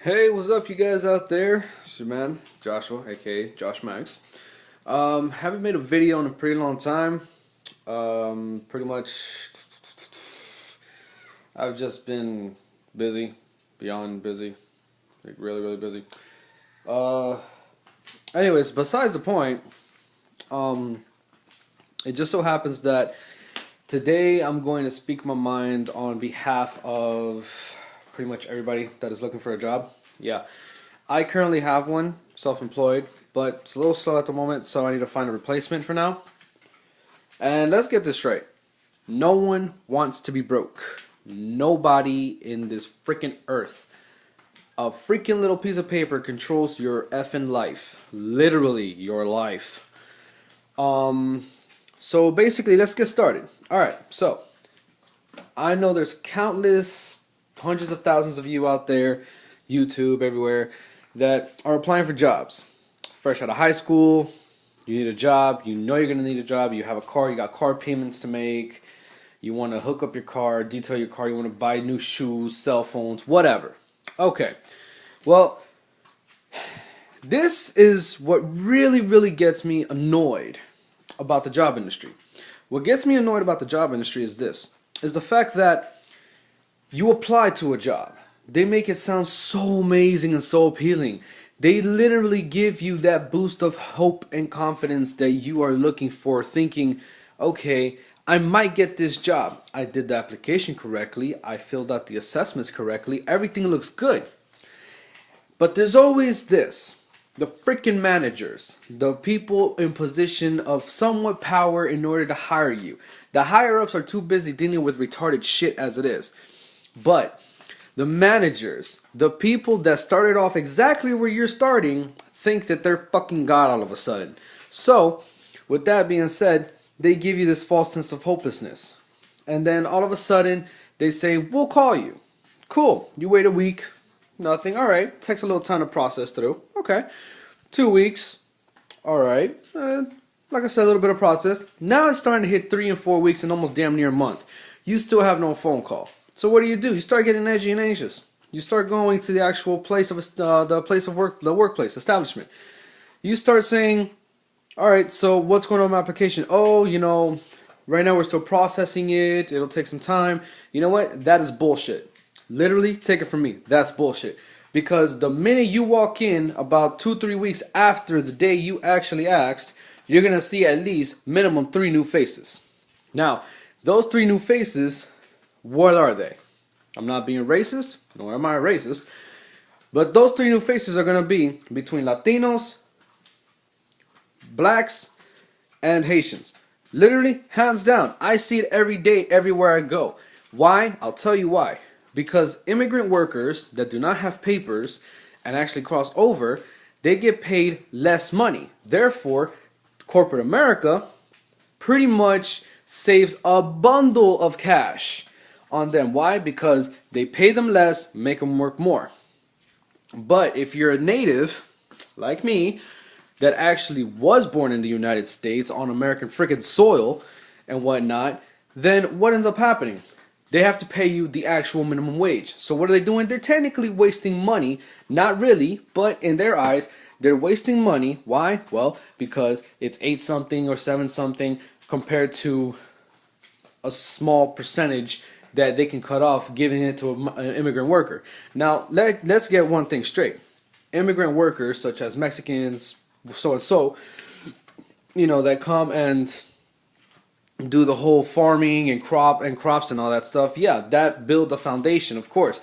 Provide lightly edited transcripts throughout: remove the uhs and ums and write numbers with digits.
Hey, what's up, you guys out there? It's your man, Joshua, aka Josh Max. Haven't made a video in a pretty long time. Pretty much, I've just been busy, beyond busy, like really, really busy. Uh, Anyways, besides the point, it just so happens that today I'm going to speak my mind on behalf of pretty much everybody that is looking for a job. Yeah, I currently have one, self-employed, but it's a little slow at the moment, so I need to find a replacement for now. And let's get this straight. No one wants to be broke. Nobody in this freaking earth. A freaking little piece of paper controls your effing life. Literally, your life. So basically, let's get started. Alright, so I know there's countless, hundreds of thousands of you out there, YouTube, everywhere, that are applying for jobs. Fresh out of high school, you need a job, you know you're going to need a job, you have a car, you got car payments to make, you want to hook up your car, detail your car, you want to buy new shoes, cell phones, whatever. Okay, well, this is what really, really gets me annoyed about the job industry. What gets me annoyed about the job industry is this, is the fact that you apply to a job. They make it sound so amazing and so appealing. They literally give you that boost of hope and confidence that you are looking for, thinking, okay, I might get this job. I did the application correctly. I filled out the assessments correctly. Everything looks good. But there's always this. The freaking managers, the people in position of somewhat power in order to hire you. The higher ups are too busy dealing with retarded shit as it is. But the managers, the people that started off exactly where you're starting, think that they're fucking God all of a sudden. So, with that being said, they give you this false sense of hopelessness. And then all of a sudden, they say, we'll call you. Cool. You wait a week. Nothing. Alright. Takes a little time to process through. Okay. 2 weeks. Alright. Like I said, a little bit of process. Now it's starting to hit 3 and 4 weeks and almost damn near a month. You still have no phone call. So what do? You start getting edgy and anxious. You start going to the actual place of the place of work, the workplace, establishment. You start saying, all right, so what's going on with my application? Oh, right now we're still processing it. It'll take some time. You know what? That is bullshit. Literally, take it from me. That's bullshit. Because the minute you walk in, about 2-3 weeks after the day you actually asked, you're going to see at least minimum 3 new faces. Now, those 3 new faces, what are they? I'm not being racist, nor am I a racist, but those 3 new faces are going to be between Latinos, blacks, and Haitians. Literally, hands down. I see it every day, everywhere I go. Why? I'll tell you why. Because immigrant workers that do not have papers and actually cross over, they get paid less money. Therefore, corporate America pretty much saves a bundle of cash on them. Why? Because they pay them less, make them work more. But if you're a native, like me, that actually was born in the United States on American freaking soil and whatnot, then what ends up happening? They have to pay you the actual minimum wage. So what are they doing? They're technically wasting money. Not really, but in their eyes, they're wasting money. Why? Well, because it's 8 something or 7 something compared to a small percentage that they can cut off giving it to an immigrant worker. Now, let's get one thing straight. Immigrant workers, such as Mexicans, so and so, that come and do the whole farming and crops and all that stuff. Yeah, that build a foundation, of course.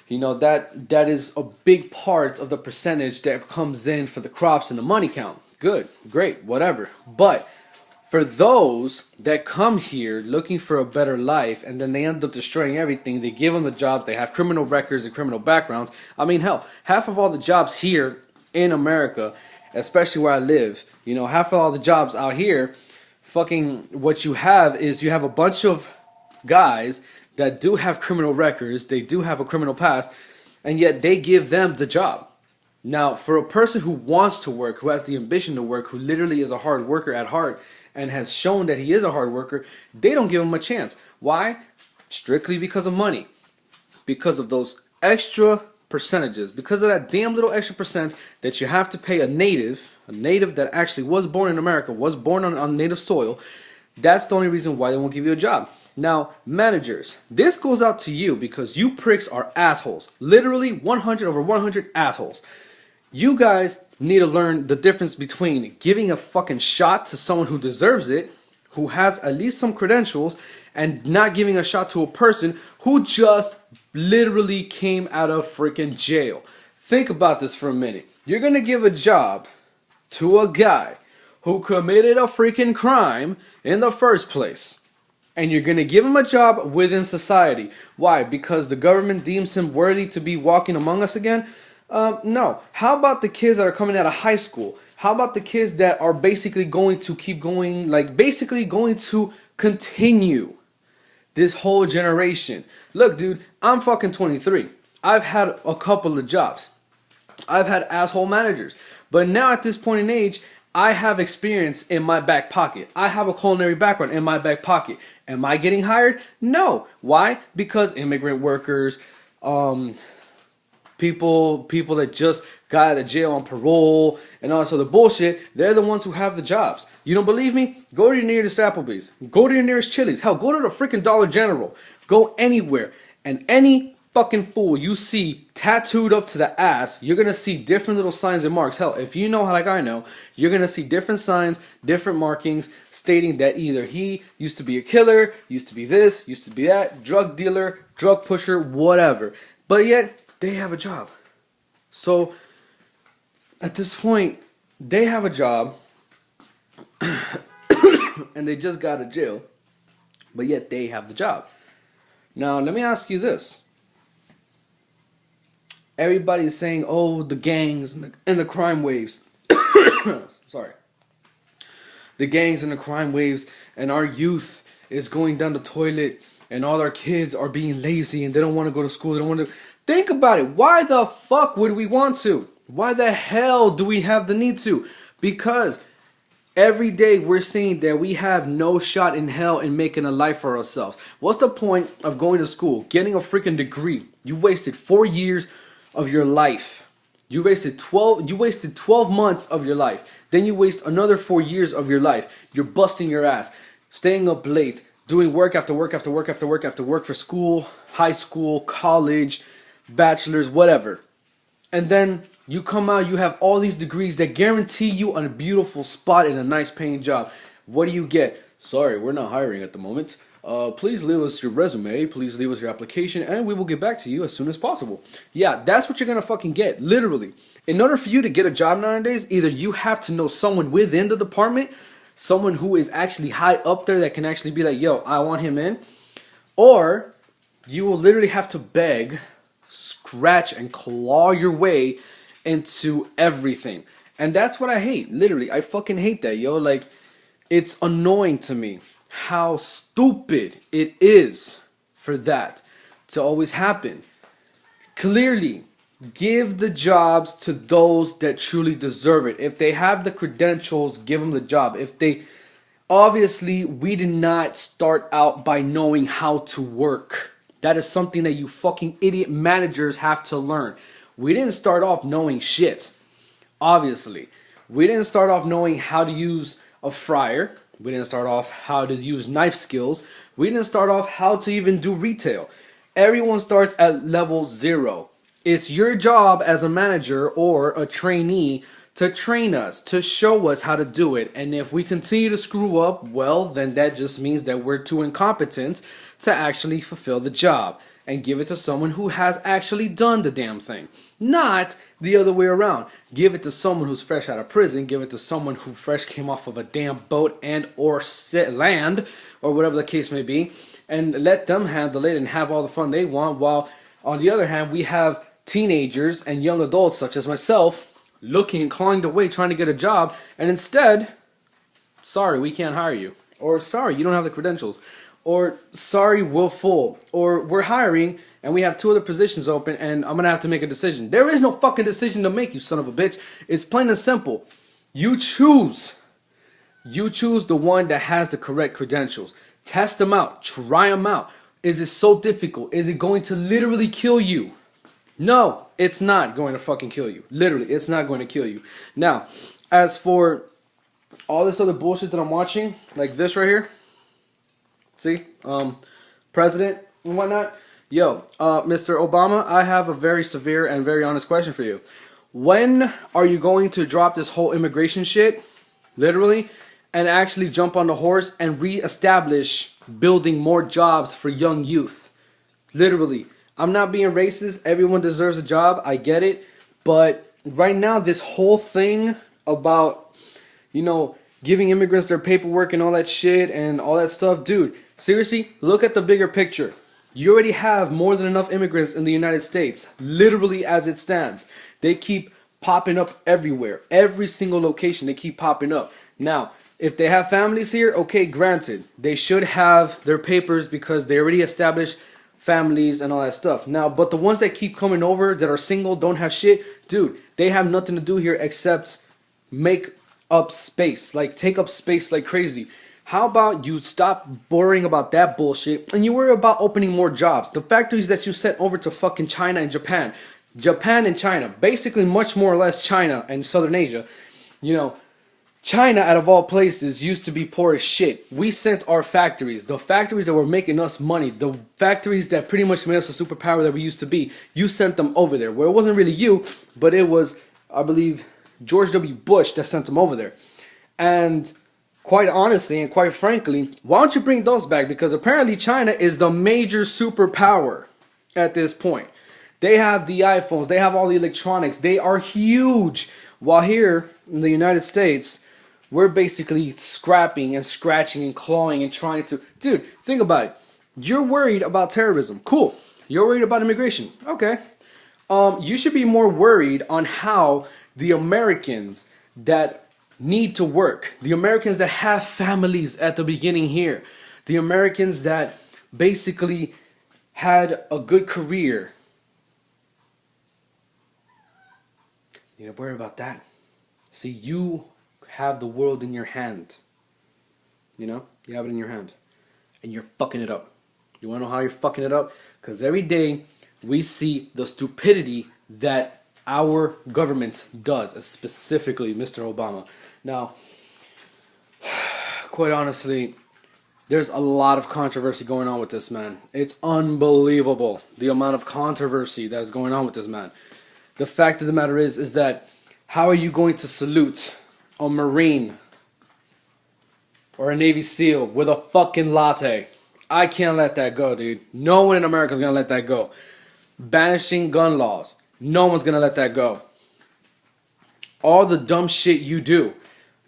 That is a big part of the percentage that comes in for the crops and the money count. Good, great, whatever. But for those that come here looking for a better life and then they end up destroying everything, they give them the jobs, they have criminal records and criminal backgrounds. I mean, hell, half of all the jobs here in America, especially where I live, half of all the jobs out here, fucking what you have is you have a bunch of guys that do have criminal records, they do have a criminal past, and yet they give them the job. Now, for a person who wants to work, who has the ambition to work, who literally is a hard worker at heart and has shown that he is a hard worker, they don't give him a chance. Why? Strictly because of money. Because of those extra percentages, because of that damn little extra percent that you have to pay a native that actually was born in America, was born on native soil. That's the only reason why they won't give you a job. Now, managers, this goes out to you because you pricks are assholes. Literally 100 over 100 assholes. You guys need to learn the difference between giving a fucking shot to someone who deserves it, who has at least some credentials, and not giving a shot to a person who just literally came out of freaking jail. Think about this for a minute. You're gonna give a job to a guy who committed a freaking crime in the first place, and you're gonna give him a job within society. Why? Because the government deems him worthy to be walking among us again? No. How about the kids that are coming out of high school? How about the kids that are basically going to keep going, like basically going to continue this whole generation? Look, dude, I'm fucking 23. I've had a couple of jobs. I've had asshole managers. But now at this point in age, I have experience in my back pocket. I have a culinary background in my back pocket. Am I getting hired? No. Why? Because immigrant workers, people that just got out of jail on parole and all this other bullshit, they're the ones who have the jobs. You don't believe me? Go to your nearest Applebee's. Go to your nearest Chili's. Hell, go to the freaking Dollar General. Go anywhere. And any fucking fool you see tattooed up to the ass, you're gonna see different little signs and marks. Hell, if you know like I know, you're gonna see different signs, different markings stating that either he used to be a killer, used to be this, used to be that, drug dealer, drug pusher, whatever. But yet, they have a job. So, at this point, they have a job and they just got out of jail, but yet they have the job. Now, let me ask you this. Everybody's saying, oh, the gangs and the crime waves. Sorry. The gangs and the crime waves, and our youth is going down the toilet, and all our kids are being lazy and they don't want to go to school. They don't want to. Think about it. Why the fuck would we want to? Why the hell do we have the need to? Because every day we're seeing that we have no shot in hell in making a life for ourselves. What's the point of going to school, getting a freaking degree? You wasted 4 years of your life. You wasted 12 months of your life. Then you waste another 4 years of your life. You're busting your ass, staying up late, doing work after work after work after work after work for school, high school, college, bachelor's, whatever. And then you come out, you have all these degrees that guarantee you a beautiful spot in a nice paying job. What do you get? Sorry, we're not hiring at the moment. Please leave us your resume, please leave us your application, and we will get back to you as soon as possible. Yeah, that's what you're gonna fucking get, literally. In order for you to get a job nowadays, either you have to know someone within the department, someone who is actually high up there that can actually be like, yo, I want him in, or you will literally have to beg, scratch, and claw your way into everything. And that's what I hate. Literally, I fucking hate that, yo. Like, it's annoying to me how stupid it is for that to always happen. Clearly, give the jobs to those that truly deserve it. If they have the credentials, give them the job. If they, obviously, we did not start out by knowing how to work. That is something that you fucking idiot managers have to learn. We didn't start off knowing shit. Obviously, we didn't start off knowing how to use a fryer. We didn't start off how to use knife skills. We didn't start off how to even do retail. Everyone starts at level 0. It's your job as a manager or a trainee to train us, to show us how to do it. And if we continue to screw up, well, then that just means that we're too incompetent to actually fulfill the job and give it to someone who has actually done the damn thing. Not the other way around. Give it to someone who's fresh out of prison. Give it to someone who fresh came off of a damn boat and or land or whatever the case may be, and let them handle it and have all the fun they want, while on the other hand we have teenagers and young adults such as myself looking and clawing their way trying to get a job, and instead, sorry, we can't hire you, or sorry, you don't have the credentials, or sorry, we're full, or we're hiring and we have 2 other positions open and I'm gonna have to make a decision. There is no fucking decision to make, you son of a bitch. It's plain and simple. You choose. You choose the one that has the correct credentials. Test them out. Try them out. Is it so difficult? Is it going to literally kill you? No, it's not going to fucking kill you. Literally, it's not going to kill you. Now, as for all this other bullshit that I'm watching, like this right here, see, president and whatnot. Yo, Mr. Obama, I have a very severe and very honest question for you. When are you going to drop this whole immigration shit, literally, and actually jump on the horse and reestablish building more jobs for young youth? Literally. I'm not being racist. Everyone deserves a job. I get it. But right now, this whole thing about, giving immigrants their paperwork and all that shit and all that stuff. Dude, seriously, look at the bigger picture. You already have more than enough immigrants in the United States, literally as it stands. They keep popping up everywhere. Every single location, they keep popping up. Now, if they have families here, okay, granted, they should have their papers because they already established families and all that stuff. Now, but the ones that keep coming over that are single, don't have shit, dude, they have nothing to do here except make up space. Like, take up space like crazy. How about you stop worrying about that bullshit and you worry about opening more jobs? The factories that you sent over to fucking China and Japan. Japan and China. Basically much more or less China and Southern Asia. China, out of all places, used to be poor as shit. We sent our factories, the factories that were making us money, the factories that pretty much made us a superpower that we used to be, you sent them over there. Well, it wasn't really you, but it was, I believe, George W. Bush that sent them over there. And quite honestly and quite frankly, why don't you bring those back? Because apparently China is the major superpower at this point. They have the iPhones, they have all the electronics, they are huge. While here in the United States, we're basically scrapping and scratching and clawing and trying to... Dude, think about it. You're worried about terrorism. Cool. You're worried about immigration. Okay. You should be more worried on how the Americans that need to work, the Americans that have families at the beginning here, the Americans that basically had a good career. You need to worry about that. See, you have the world in your hand. You have it in your hand. And you're fucking it up. You want to know how you're fucking it up? Because every day we see the stupidity that our government does, specifically Mr. Obama. Now, quite honestly, there's a lot of controversy going on with this man. It's unbelievable the amount of controversy that is going on with this man. The fact of the matter is that how are you going to salute a Marine or a Navy SEAL with a fucking latte? I can't let that go, dude. No one in America is going to let that go. Banishing gun laws. No one's going to let that go. All the dumb shit you do.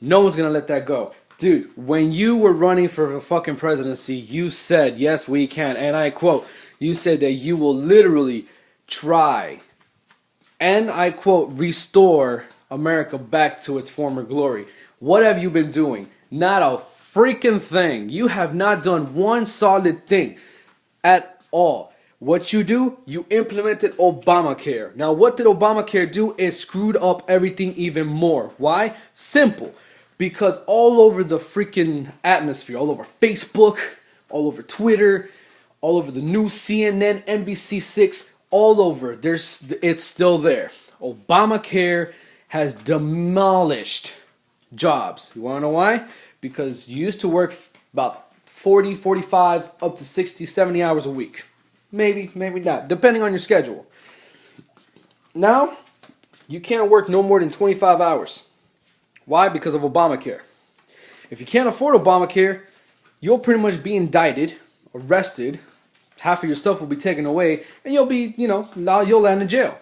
No one's going to let that go. Dude, when you were running for the fucking presidency, you said, yes, we can. And I quote, you said that you will literally try, and I quote, restore America back to its former glory. What have you been doing? Not a freaking thing. You have not done one solid thing at all. What you do, you implemented Obamacare. Now, what did Obamacare do? It screwed up everything even more. Why? Simple. Because all over the freaking atmosphere, all over Facebook, all over Twitter, all over the news, CNN, NBC6, all over, it's still there. Obamacare has demolished jobs. You want to know why? Because you used to work about 40, 45, up to 60, 70 hours a week. Maybe, maybe not, depending on your schedule. Now, you can't work no more than 25 hours. Why? Because of Obamacare. If you can't afford Obamacare, you'll pretty much be indicted, arrested, half of your stuff will be taken away, and you'll be, you'll land in jail.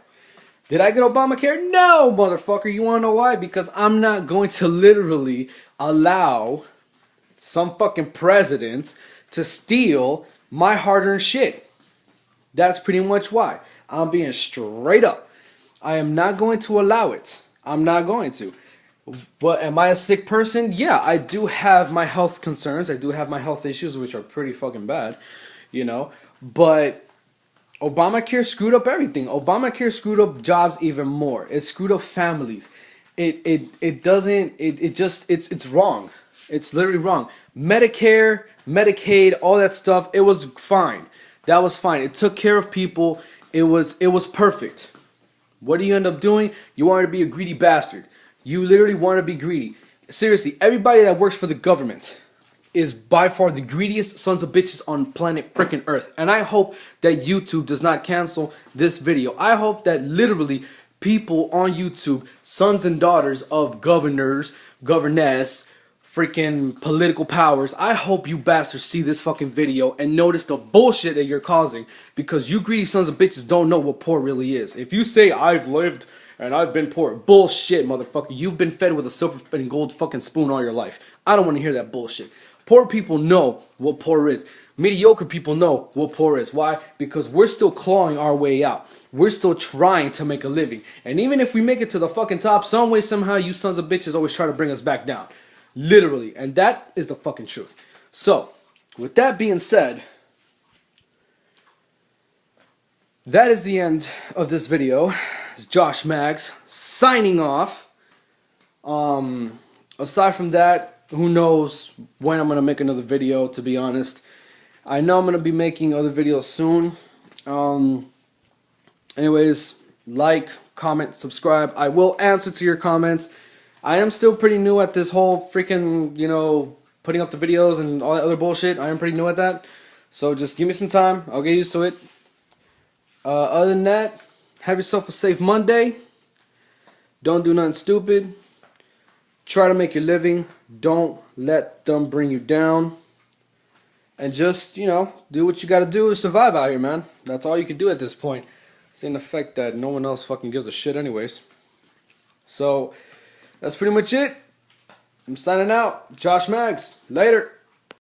Did I get Obamacare? No, motherfucker. You want to know why? Because I'm not going to literally allow some fucking president to steal my hard-earned shit. That's pretty much why. I'm being straight up. I am not going to allow it. I'm not going to. But am I a sick person? Yeah, I do have my health concerns. I do have my health issues, which are pretty fucking bad, But Obamacare screwed up everything. Obamacare screwed up jobs even more. It screwed up families. It's wrong. It's literally wrong. Medicare, Medicaid, all that stuff, it was fine. That was fine. It took care of people It was perfect. What do you end up doing? You want to be a greedy bastard. You literally want to be greedy. Seriously, everybody that works for the government is by far the greediest sons of bitches on planet freaking Earth. And I hope that YouTube does not cancel this video. I hope that literally people on YouTube, sons and daughters of governors, governess, freaking political powers, I hope you bastards see this fucking video and notice the bullshit that you're causing, because you greedy sons of bitches don't know what poor really is. If you say I've lived and I've been poor, bullshit, motherfucker. You've been fed with a silver and gold fucking spoon all your life. I don't want to hear that bullshit. Poor people know what poor is. Mediocre people know what poor is. Why? Because we're still clawing our way out. We're still trying to make a living. And even if we make it to the fucking top, some way, somehow, you sons of bitches always try to bring us back down. Literally. And that is the fucking truth. So, with that being said, that is the end of this video. It's Josh Maggs signing off. Aside from that, who knows when I'm going to make another video, to be honest. I know I'm going to be making other videos soon. Anyways, like, comment, subscribe. I will answer to your comments. I am still pretty new at this whole freaking, you know, putting up the videos and all that other bullshit. I am pretty new at that. So just give me some time. I'll get used to it. Other than that, have yourself a safe Monday. Don't do nothing stupid. Try to make your living. Don't let them bring you down. And just, you know, do what you gotta do to survive out here, man. That's all you can do at this point. Seeing the fact that no one else fucking gives a shit anyways. So, that's pretty much it. I'm signing out. Josh Maggs. Later.